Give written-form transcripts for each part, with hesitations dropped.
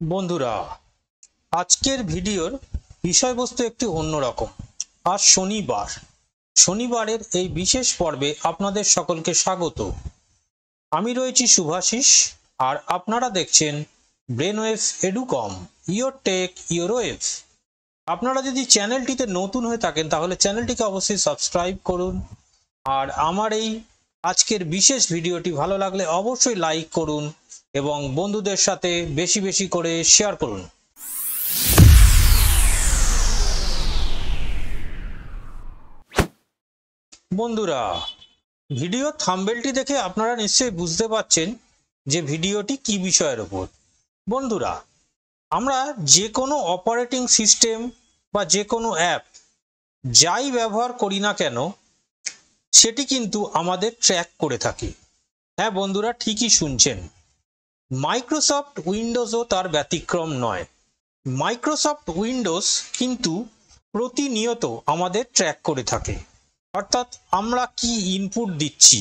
বন্ধুরা, আজকের ভিডিওর বিষয়বস্তু একটি অন্যরকম। আজ শনিবারের এই বিশেষ পর্বে আপনাদের সকলকে স্বাগত। আমি রয়েছি শুভাশিস, আর আপনারা দেখছেন brainwave Educom, your tech your wave. আপনারা যদি চ্যানেলটিতে নতুন হয়ে থাকেন তাহলে চ্যানেলটিকে অবশ্যই সাবস্ক্রাইব করুন, আর আমার এই আজকের বিশেষ ভিডিওটি ভালো লাগলে অবশ্যই লাইক করুন এবং বন্ধুদের সাথে বেশি বেশি করে শেয়ার করুন। বন্ধুরা, ভিডিও থাম্বনেলটি দেখে আপনারা নিশ্চয়ই বুঝতে পারছেন যে ভিডিওটি কি বিষয়ের উপর। বন্ধুরা, আমরা যে কোনো অপারেটিং সিস্টেম বা যে কোনো অ্যাপ যাই ব্যবহার করি না কেন সেটি কিন্তু আমাদের ট্র্যাক করে থাকে। হ্যাঁ বন্ধুরা, ঠিকই শুনছেন, মাইক্রোসফট উইন্ডোজও তার ব্যতিক্রম নয়। মাইক্রোসফট উইন্ডোজ কিন্তু প্রতিনিয়ত আমাদের ট্র্যাক করে থাকে, অর্থাৎ আমরা কি ইনপুট দিচ্ছি,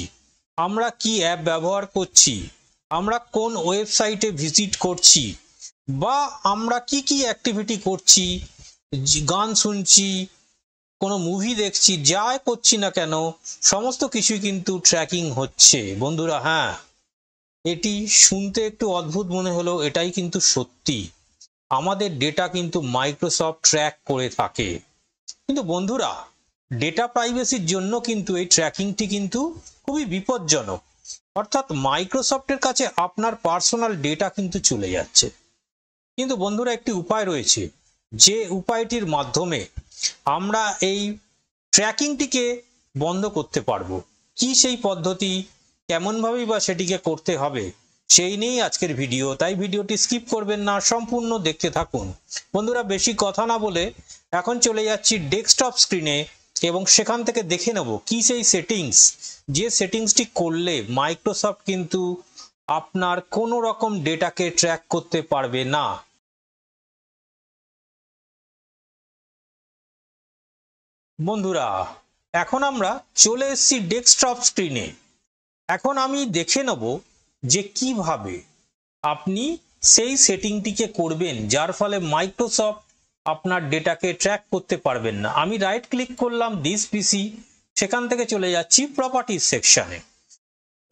আমরা কি অ্যাপ ব্যবহার করছি, আমরা কোন ওয়েবসাইটে ভিজিট করছি, বা আমরা কি কি অ্যাক্টিভিটি করছি, গান শুনছি, কোনো মুভি দেখছি, যা করছি না কেন সমস্ত কিছুই কিন্তু ট্র্যাকিং হচ্ছে। বন্ধুরা, হ্যাঁ, এটি শুনতে একটু অদ্ভুত মনে হলেও এটাই কিন্তু সত্যি। আমাদের ডেটা কিন্তু মাইক্রোসফট ট্র্যাক করে থাকে। কিন্তু বন্ধুরা, ডেটা প্রাইভেসির জন্য কিন্তু এই ট্র্যাকিংটি কিন্তু খুবই বিপজ্জনক। অর্থাৎ মাইক্রোসফটের কাছে আপনার পার্সোনাল ডেটা কিন্তু চলে যাচ্ছে। কিন্তু বন্ধুরা, একটি উপায় রয়েছে, যে উপায়টির মাধ্যমে আমরা এই ট্র্যাকিংটিকে বন্ধ করতে পারবো। কি সেই পদ্ধতি, কেমনভাবেই বা সেটিকে করতে হবে, সেই নিয়েই আজকের ভিডিও। তাই ভিডিওটি স্কিপ করবেন না, সম্পূর্ণ দেখতে থাকুন। বন্ধুরা, বেশি কথা না বলে এখন চলে যাচ্ছি ডেস্কটপ স্ক্রিনে এবং সেখান থেকে দেখে নেব কি সেই সেটিংস, যে সেটিংসটি করলে মাইক্রোসফট কিন্তু আপনার কোনো রকম ডেটাকে ট্র্যাক করতে পারবে না। বন্ধুরা, এখন আমরা চলে এসেছি ডেস্কটপ স্ক্রিনে। এখন আমি দেখে নেব যে কিভাবে আপনি সেই সেটিংটিকে করবেন যার ফলে মাইক্রোসফট আপনার ডেটাকে ট্র্যাক করতে পারবেন না। আমি রাইট ক্লিক করলাম দিস পিসি, সেখান থেকে চলে যাচ্ছি প্রপার্টিজ সেকশনে।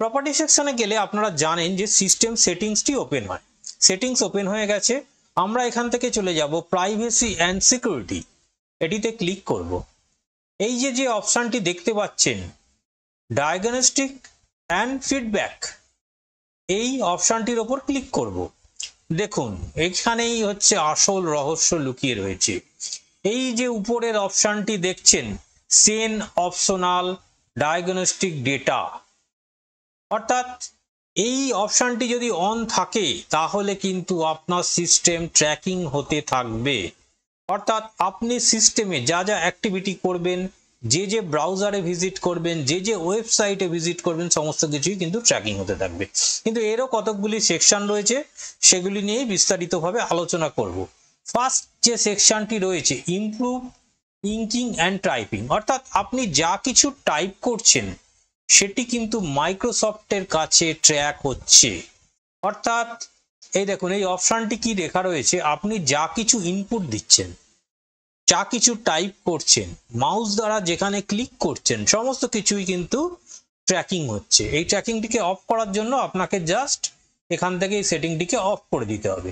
প্রপার্টি সেকশনে গেলে আপনারা জানেন যে সিস্টেম সেটিংসটি ওপেন হয়। সেটিংস ওপেন হয়ে গেছে। আমরা এখান থেকে চলে যাব প্রাইভেসি অ্যান্ড সিকিউরিটি, এটিতে ক্লিক করব। এই যে অপশানটি দেখতে পাচ্ছেন, ডায়াগনস্টিক অ্যান্ড ফিডব্যাক, এই অপশানটির ওপর ক্লিক করব। দেখুন, এখানেই হচ্ছে আসল রহস্য লুকিয়ে রয়েছে। এই যে উপরের অপশানটি দেখছেন, সেন অপশনাল ডায়াগনস্টিক ডেটা, অর্থাৎ এই অপশানটি যদি অন থাকে তাহলে কিন্তু আপনার সিস্টেম ট্র্যাকিং হতে থাকবে। অর্থাৎ আপনি সিস্টেমে যা যা অ্যাক্টিভিটি করবেন, যে ব্রাউজারে ভিজিট করবেন, যে ওয়েবসাইটে ভিজিট করবেন, সমস্ত কিছুই কিন্তু ট্র্যাকিং হতে থাকবে। কিন্তু এরও কতকগুলি সেকশন রয়েছে, সেগুলি নিয়ে বিস্তারিতভাবে আলোচনা করব। ফার্স্ট যে সেকশনটি রয়েছে, ইমপ্রুভ ইঙ্কিং অ্যান্ড টাইপিং, অর্থাৎ আপনি যা কিছু টাইপ করছেন সেটি কিন্তু মাইক্রোসফটের কাছে ট্র্যাক হচ্ছে। অর্থাৎ এই দেখুন, এই অপশানটি কি লেখা রয়েছে, আপনি যা কিছু ইনপুট দিচ্ছেন, যা কিছু টাইপ করছেন, মাউস দ্বারা যেখানে ক্লিক করছেন, সমস্ত কিছুই কিন্তু ট্র্যাকিং হচ্ছে। এই ট্র্যাকিংটিকে অফ করার জন্য আপনাকে জাস্ট এখান থেকে এই সেটিংটিকে অফ করে দিতে হবে।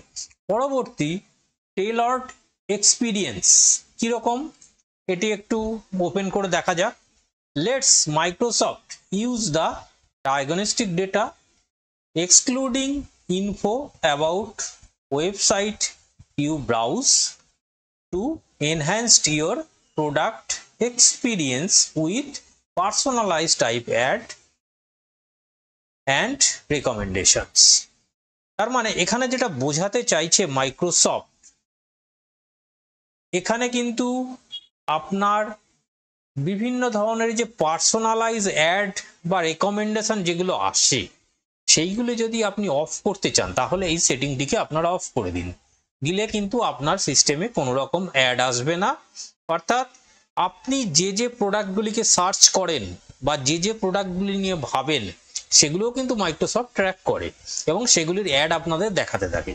পরবর্তী, টেইলরড এক্সপিরিয়েন্স কিরকম, এটি একটু ওপেন করে দেখা যাক। Let's Microsoft use the diagnostic data excluding info about website you browse to enhance your product experience with personalized type ad and recommendations। তার মানে এখানে যেটা বোঝাতে চাইছে মাইক্রোসফট, এখানে কিন্তু আপনার বিভিন্ন ধরনের যে পার্সোনালাইজ অ্যাড বা রেকমেন্ডেশন যেগুলো আসে, সেইগুলো যদি আপনি অফ করতে চান তাহলে এই সেটিংটিকে আপনারা অফ করে দিন। দিলে কিন্তু আপনার সিস্টেমে কোনো রকম অ্যাড আসবে না। অর্থাৎ আপনি যে প্রোডাক্টগুলিকে সার্চ করেন বা যে প্রোডাক্টগুলি নিয়ে ভাবেন, সেগুলোও কিন্তু মাইক্রোসফট ট্র্যাক করে এবং সেগুলির অ্যাড আপনাদের দেখাতে থাকে।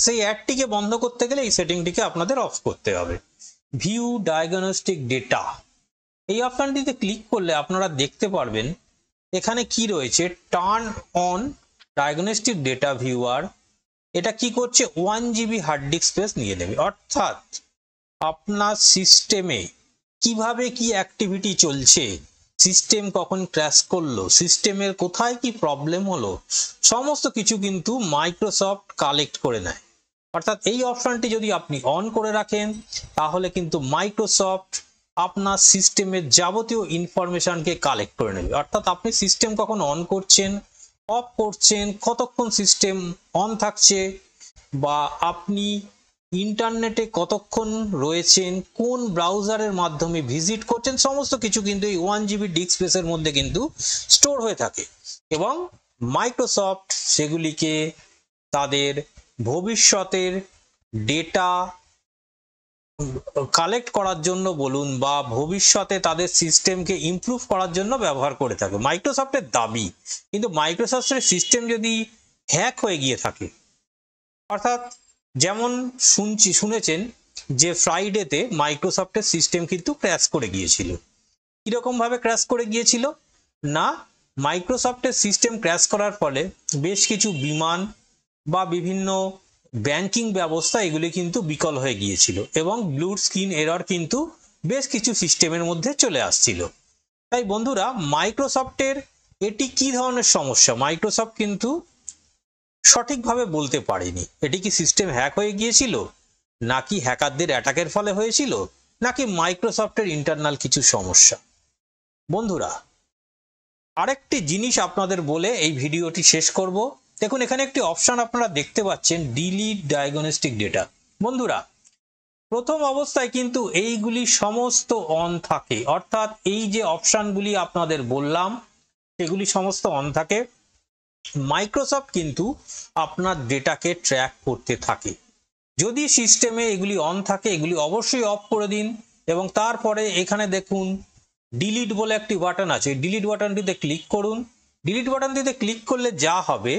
সেই অ্যাডটিকে বন্ধ করতে গেলে এই সেটিংটিকে আপনাদের অফ করতে হবে। ভিউ ডায়াগনস্টিক ডেটা, এই অপশনটিতে ক্লিক করলে আপনারা দেখতে পারবেন এখানে কি রয়েছে, turn on diagnostic data viewer. এটা কি করছে, 1 GB হার্ড ডিস্ক স্পেস নিয়ে নেবে। অর্থাৎ আপনার সিস্টেমে কিভাবে কি অ্যাক্টিভিটি চলছে, সিস্টেম কখন ক্র্যাশ করলো, সিস্টেমের কোথায় কি প্রবলেম হলো, সমস্ত কিছু কিন্তু মাইক্রোসফট কালেক্ট করে নেয়। অর্থাৎ এই অপশনটি যদি আপনি অন করে রাখেন তাহলে কিন্তু মাইক্রোসফট আপনার সিস্টেমের যাবতীয় ইনফরমেশনকে কালেক্ট করে নেবে। অর্থাৎ আপনি সিস্টেম কখন অন করছেন, অফ করছেন, কতক্ষণ সিস্টেম অন থাকছে, বা আপনি ইন্টারনেটে কতক্ষণ রয়েছেন, কোন ব্রাউজারের মাধ্যমে ভিজিট করছেন, সমস্ত কিছু কিন্তু এই 1 GB ডিস্ক স্পেসের মধ্যে কিন্তু স্টোর হয়ে থাকে। এবং মাইক্রোসফট সেগুলিকে তাদের ভবিষ্যতের ডেটা কালেক্ট করার জন্য বলুন বা ভবিষ্যতে তাদের সিস্টেমকে ইমপ্রুভ করার জন্য ব্যবহার করে থাকে, মাইক্রোসফটের দাবি। কিন্তু মাইক্রোসফটের সিস্টেম যদি হ্যাক হয়ে গিয়ে থাকে, অর্থাৎ যেমন শুনেছেন যে ফ্রাইডেতে মাইক্রোসফটের সিস্টেম কিন্তু ক্র্যাশ করে গিয়েছিল। কিরকম ভাবে ক্র্যাশ করে গিয়েছিল না, মাইক্রোসফটের সিস্টেম ক্র্যাশ করার ফলে বেশ কিছু বিমান বা বিভিন্ন ব্যাংকিং ব্যবস্থা এগুলি কিন্তু বিকল হয়ে গিয়েছিল এবং ব্লু স্ক্রিন এরর কিন্তু বেশ কিছু সিস্টেমের মধ্যে চলে আসছিল। তাই বন্ধুরা, মাইক্রোসফটের এটি কি ধরনের সমস্যা, মাইক্রোসফট কিন্তু সঠিকভাবে বলতে পারেনি। এটি কি সিস্টেম হ্যাক হয়ে গিয়েছিল, নাকি হ্যাকারদের অ্যাটাকের ফলে হয়েছিল, নাকি মাইক্রোসফটের ইন্টারনাল কিছু সমস্যা। বন্ধুরা, আরেকটি জিনিস আপনাদের বলে এই ভিডিওটি শেষ করব। দেখুন এখানে একটি অপশন আপনারা দেখতে পাচ্ছেন, ডিলিট ডায়াগনস্টিক ডেটা। বন্ধুরা, প্রথম অবস্থায় কিন্তু এইগুলি সমস্ত অন থাকে, অর্থাৎ এই যে অপশনগুলি আপনাদের বললাম এগুলি সমস্ত অন থাকে। মাইক্রোসফট কিন্তু আপনার ডেটাকে ট্র্যাক করতে থাকে। যদি সিস্টেমে এগুলি অন থাকে এগুলি অবশ্যই অফ করে দিন এবং তারপরে এখানে দেখুন ডিলিট বলে একটি বাটন আছে, ডিলিট বাটনটিতে ক্লিক করুন। ডিলিট বাটনটিতে ক্লিক করলে যা হবে,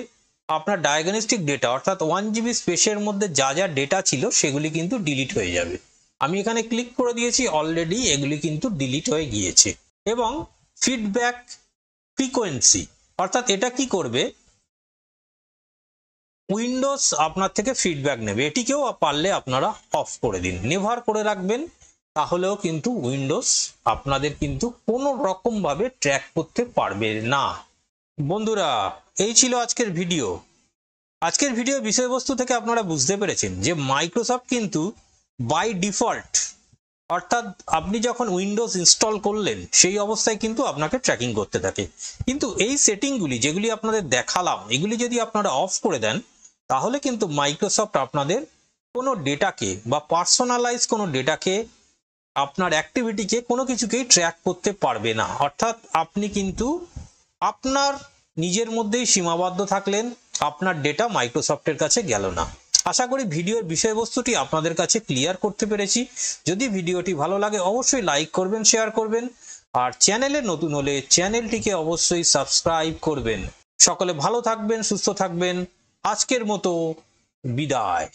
আপনার ডায়াগনস্টিক ডেটা অর্থাৎ 1 GB স্পেসের মধ্যে যা যা ডেটা ছিল সেগুলি কিন্তু ডিলিট হয়ে যাবে। আমি এখানে ক্লিক করে দিয়েছি, অলরেডি এগুলি কিন্তু ডিলিট হয়ে গিয়েছে। এবং ফিডব্যাক ফ্রিকোয়েন্সি, অর্থাৎ এটা কি করবে, উইন্ডোজ আপনার থেকে ফিডব্যাক নেবে, এটিকেও পারলে আপনারা অফ করে দিন, নেভার করে রাখবেন, তাহলেও কিন্তু উইন্ডোজ আপনাদের কিন্তু কোনো রকম ভাবে ট্র্যাক করতে পারবে না। বন্ধুরা, এই ছিল আজকের ভিডিও। আজকের ভিডিও বিষয়বস্তু থেকে আপনারা বুঝতে পেরেছেন যে মাইক্রোসফট কিন্তু বাই ডিফল্ট, অর্থাৎ আপনি যখন উইন্ডোজ ইনস্টল করলেন সেই অবস্থায় কিন্তু আপনাকে ট্র্যাকিং করতে থাকে। কিন্তু এই সেটিংগুলি যেগুলি আপনাদের দেখালাম এগুলি যদি আপনারা অফ করে দেন তাহলে কিন্তু মাইক্রোসফট আপনাদের কোনো ডেটাকে বা পার্সোনালাইজ কোনো ডেটাকে, আপনার অ্যাক্টিভিটিকে, কোনো কিছুকেই ট্র্যাক করতে পারবে না। অর্থাৎ আপনি কিন্তু আপনার নিজের মধ্যেই সীমাবদ্ধ থাকলেন, আপনার ডেটা মাইক্রোসফটের কাছে গেল না। আশা করি ভিডিওর বিষয়বস্তুটি আপনাদের কাছে ক্লিয়ার করতে পেরেছি। যদি ভিডিওটি ভালো লাগে অবশ্যই লাইক করবেন, শেয়ার করবেন, আর চ্যানেলে নতুন হলে চ্যানেলটিকে অবশ্যই সাবস্ক্রাইব করবেন। সকলে ভালো থাকবেন, সুস্থ থাকবেন। আজকের মতো বিদায়।